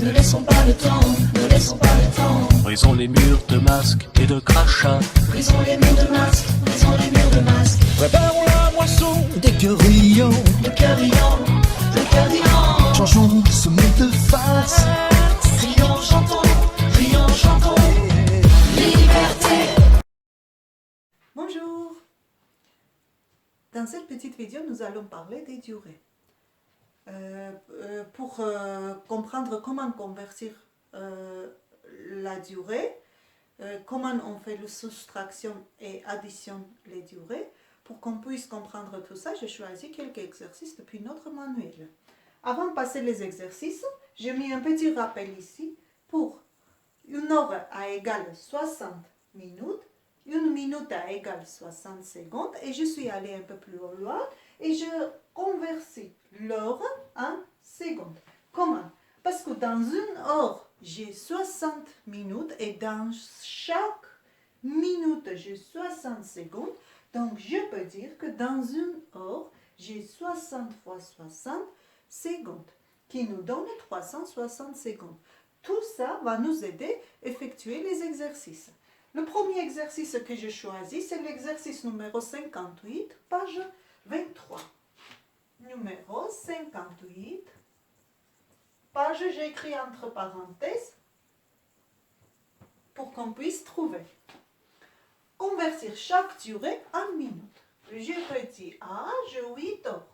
Ne laissons pas le temps, ne laissons pas le temps. Brisons les murs de masques et de crachats. Brisons les murs de masques, brisons les murs de masques. Préparons la moisson des cœurs riants. Le cœur riant, le cœur riant. Changeons ce monde de face. Rions, chantons, liberté. Bonjour! Dans cette petite vidéo, nous allons parler des durées. Pour comprendre comment convertir la durée, comment on fait la soustraction et addition les durées, pour qu'on puisse comprendre tout ça, j'ai choisi quelques exercices depuis notre manuel. Avant de passer les exercices, j'ai mis un petit rappel ici pour une heure à égale 60 minutes, une minute à égale 60 secondes, et je suis allée un peu plus loin et je convertis l'heure en secondes. Comment? Parce que dans une heure, j'ai 60 minutes et dans chaque minute, j'ai 60 secondes. Donc, je peux dire que dans une heure, j'ai 60 fois 60 secondes, qui nous donne 360 secondes. Tout ça va nous aider à effectuer les exercices. Le premier exercice que j'ai choisi, c'est l'exercice numéro 58, page 23. Numéro 58, page, j'ai écrit entre parenthèses pour qu'on puisse trouver. Convertir chaque durée en minutes. Je petit A, j'ai 8 heures.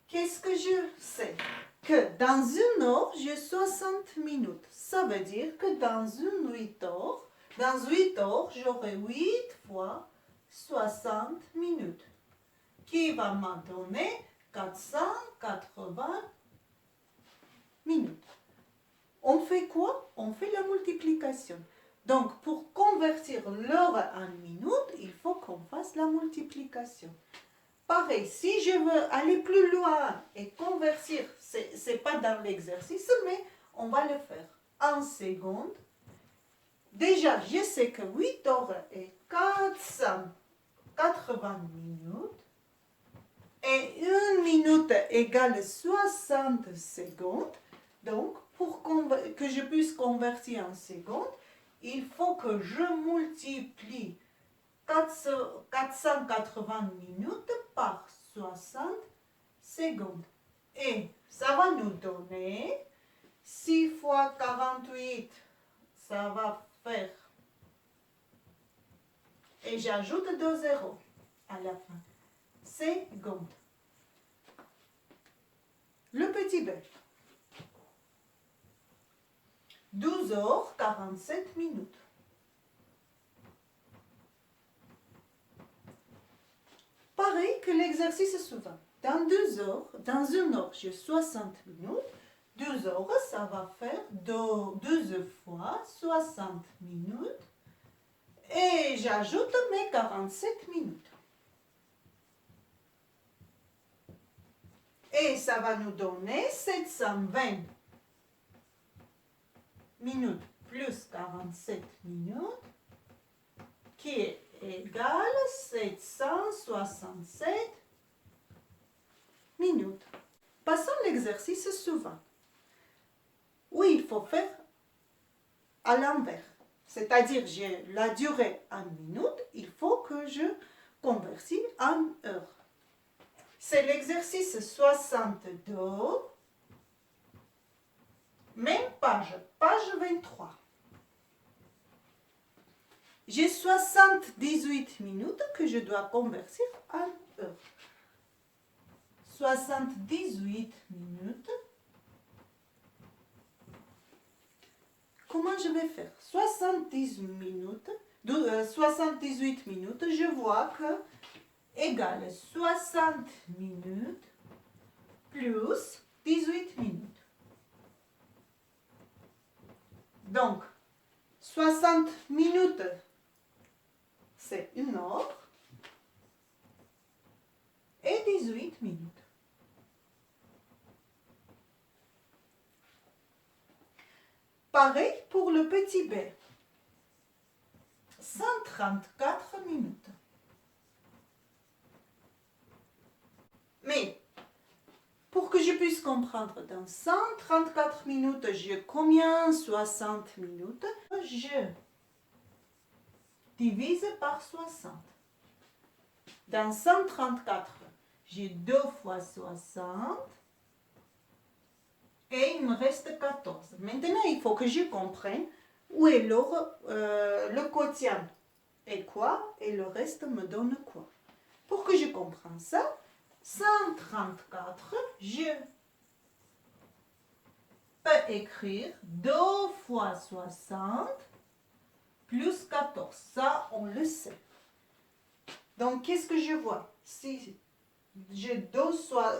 Qu'est-ce que je sais? Que dans une heure, j'ai 60 minutes. Ça veut dire que dans 8 heures, j'aurai 8 fois 60 minutes, qui va me donner 480 minutes. On fait quoi? On fait la multiplication. Donc, pour convertir l'heure en minutes, il faut qu'on fasse la multiplication. Pareil, si je veux aller plus loin et convertir, c'est pas dans l'exercice, mais on va le faire en secondes. Déjà, je sais que 8 heures est 480 minutes et 1 minute égale 60 secondes. Donc, pour que je puisse convertir en secondes, il faut que je multiplie 480 minutes par 60 secondes. Et ça va nous donner 6 fois 48, ça va faire. Et j'ajoute 2 zéros à la fin. Secondes. Le petit b. 12 heures 47 minutes. Pareil que l'exercice suivant. Dans 2 heures, dans une heure, j'ai 60 minutes. 2 heures, ça va faire 12 fois 60 minutes. Et j'ajoute mes 47 minutes. Et ça va nous donner 720 minutes plus 47 minutes, qui est égal 767 minutes. Passons à l'exercice suivant, où il faut faire à l'envers. C'est-à-dire, j'ai la durée en minutes, il faut que je convertisse en heures. C'est l'exercice 62, même page, page 23. J'ai 78 minutes que je dois convertir en heures. 78 minutes. Comment je vais faire? 78 minutes, je vois que égale 60 minutes plus 18 minutes. Donc, 60 minutes, c'est 1 heure, et 18 minutes. Pareil pour le petit b. 134 minutes. Mais, pour que je puisse comprendre, dans 134 134 minutes, j'ai combien 60 minutes. Je divise par 60. Dans 134, j'ai 2 fois 60 et il me reste 14. Maintenant, il faut que je comprenne où est le quotient et quoi, et le reste me donne quoi. Pour que je comprenne ça, 134, je peux écrire 2 fois 60 plus 14. Ça, on le sait. Donc, qu'est-ce que je vois? Si j'ai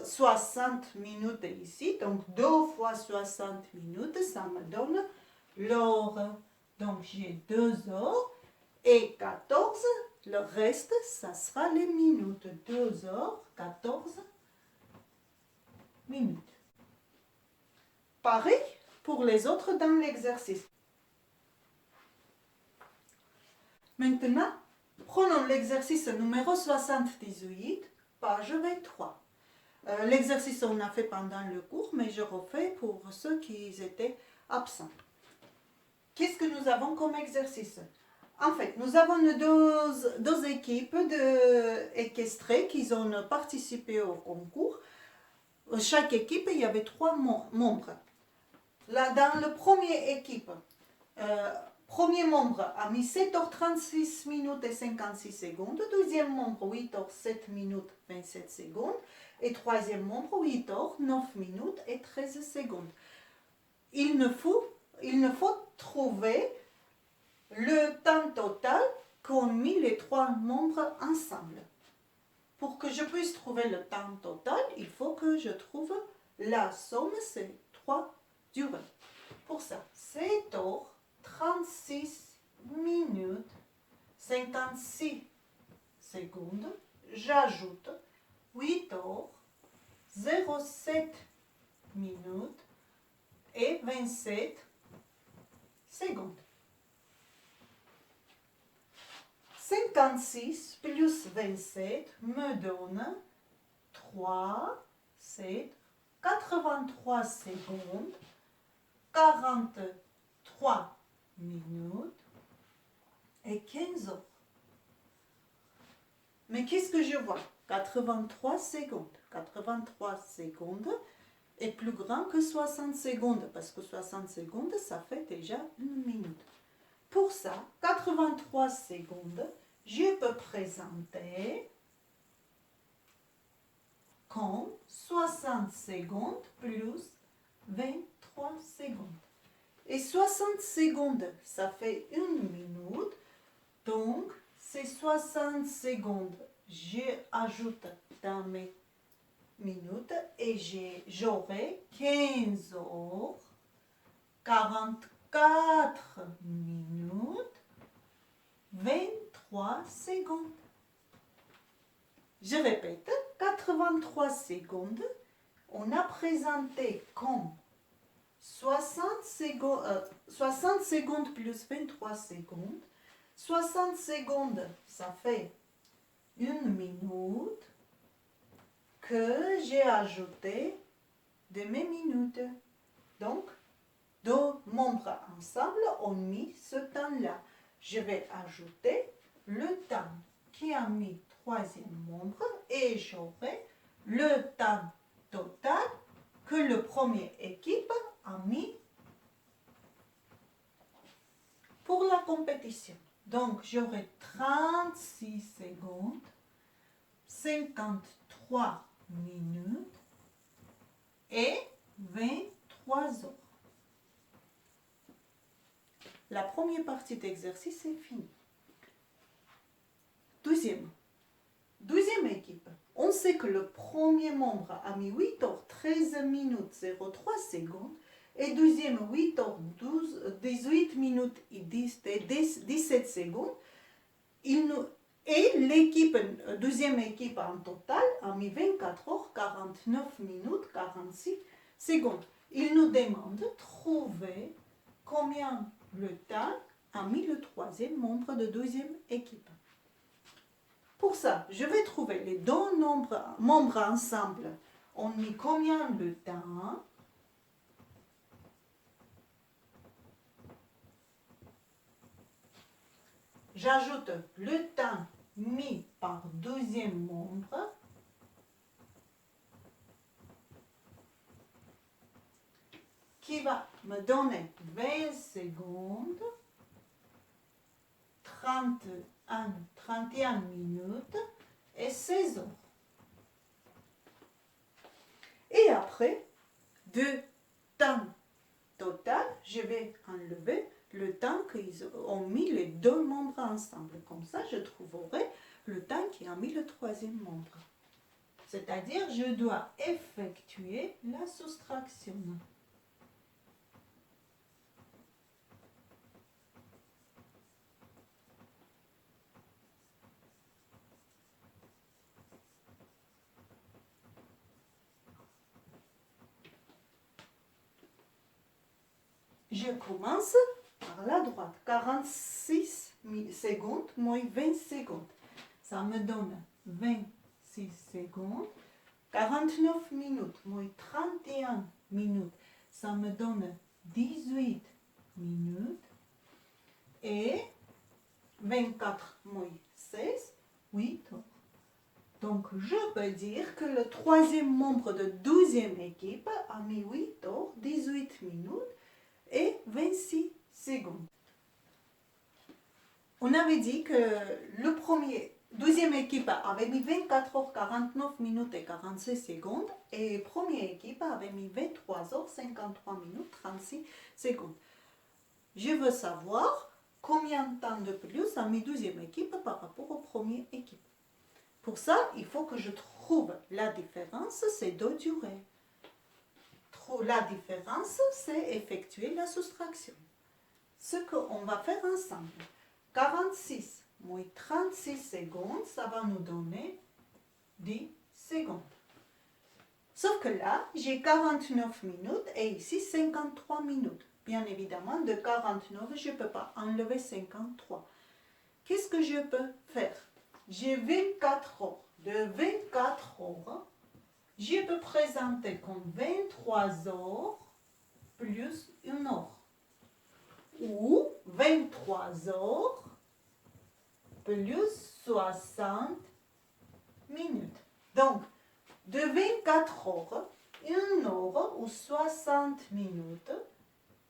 60 minutes ici, donc 2 fois 60 minutes, ça me donne l'heure. Donc, j'ai 2 heures et 14. Le reste, ça sera les minutes. 2 heures, 14 minutes. Pareil pour les autres dans l'exercice. Maintenant, prenons l'exercice numéro 78, page 23. L'exercice, on a fait pendant le cours, mais je refais pour ceux qui étaient absents. Qu'est-ce que nous avons comme exercice? En fait, nous avons deux équipes équestrées qui ont participé au concours. Chaque équipe, il y avait 3 membres. Là, dans la première équipe, premier membre a mis 7h36 minutes et 56 secondes. Deuxième membre, 8h07 minutes 27 secondes. Et troisième membre, 8h 9 minutes et 13 secondes. Il ne faut trouver le temps total qu'ont mis les 3 membres ensemble. Pour que je puisse trouver le temps total, il faut que je trouve la somme, c'est 3 durées. Pour ça, 7h36 minutes 56 secondes, j'ajoute 8h07 minutes et 27 secondes. 56 plus 27 me donne 83 secondes, 43 minutes et 15 heures. Mais qu'est-ce que je vois? 83 secondes. 83 secondes est plus grand que 60 secondes, parce que 60 secondes, ça fait déjà 1 minute. Pour ça, 83 secondes, je peux présenter comme 60 secondes plus 23 secondes. Et 60 secondes, ça fait 1 minute. Donc, ces 60 secondes, j'ajoute dans mes minutes et j'aurai 15 heures, 44 minutes, 23 secondes. Je répète, 83 secondes, on a présenté comme 60 secondes plus 23 secondes. 60 secondes, ça fait 1 minute que j'ai ajouté de mes minutes. Donc, 2 membres ensemble ont mis ce temps-là. Je vais ajouter le temps qui a mis troisième membre et j'aurai le temps total que le premier équipe a mis pour la compétition. Donc, j'aurai 36 secondes, 53 minutes et 23 heures. La première partie d'exercice est finie. Deuxième équipe. On sait que le premier membre a mis 8h13 minutes 03 secondes et deuxième 8h18 minutes et 17 secondes. Et l'équipe, deuxième équipe en total a mis 24h49 minutes 46 secondes. Il nous demande de trouver combien le temps a mis le troisième membre de deuxième équipe. Pour ça, je vais trouver les 2 membres ensemble. On met combien de temps j'ajoute le temps mis par deuxième membre qui va me donner 20 secondes, 31 minutes et 16 heures. Et après, de temps total, je vais enlever le temps qu'ils ont mis les deux membres ensemble. Comme ça, je trouverai le temps qui a mis le troisième membre. C'est-à-dire, je dois effectuer la soustraction. Je commence par la droite. 46 secondes moins 20 secondes. Ça me donne 26 secondes. 49 minutes moins 31 minutes. Ça me donne 18 minutes. Et 24 moins 16, 8 heures. Donc, je peux dire que le troisième membre de 12e équipe a mis 8 heures, 18 minutes et 26 secondes. On avait dit que le deuxième équipe avait mis 24 heures, 49 minutes et 46 secondes et la première équipe avait mis 23 heures, 53 minutes, 36 secondes. Je veux savoir combien de temps de plus a mis la deuxième équipe par rapport aux première équipe. Pour ça, il faut que je trouve la différence, c'est deux durées. La différence, c'est effectuer la soustraction. Ce qu'on va faire ensemble. 46 moins 36 secondes, ça va nous donner 10 secondes. Sauf que là, j'ai 49 minutes et ici 53 minutes. Bien évidemment, de 49, je ne peux pas enlever 53. Qu'est-ce que je peux faire? J'ai 24 heures. De 24 heures, je peux présenter comme 23 heures plus 1 heure. Ou 23 heures plus 60 minutes. Donc, de 24 heures, 1 heure ou 60 minutes,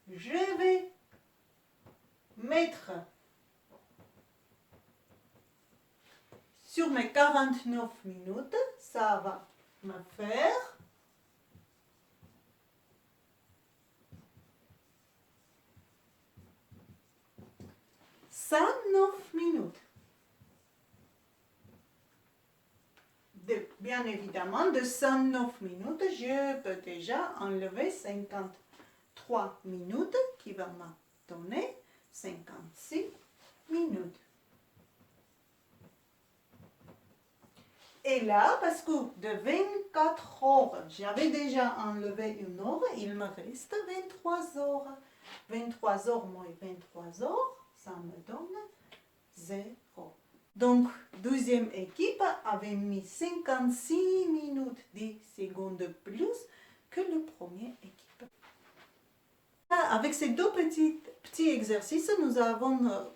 je vais mettre sur mes 49 minutes, ça va me faire 109 minutes. Bien évidemment, de 109 minutes, je peux déjà enlever 53 minutes qui va me donner 56 minutes. Et là, parce que de 24 heures, j'avais déjà enlevé 1 heure, il me reste 23 heures. 23 heures moins 23 heures, ça me donne 0. Donc, deuxième équipe avait mis 56 minutes 10 secondes de plus que la première équipe. Avec ces deux petits exercices, nous avons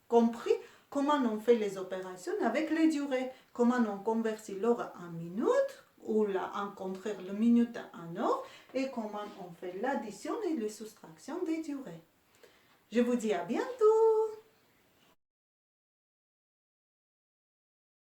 compris comment on fait les opérations avec les durées, comment on convertit l'heure en minutes, ou en contraire le minute en heure, et comment on fait l'addition et la soustraction des durées. Je vous dis à bientôt!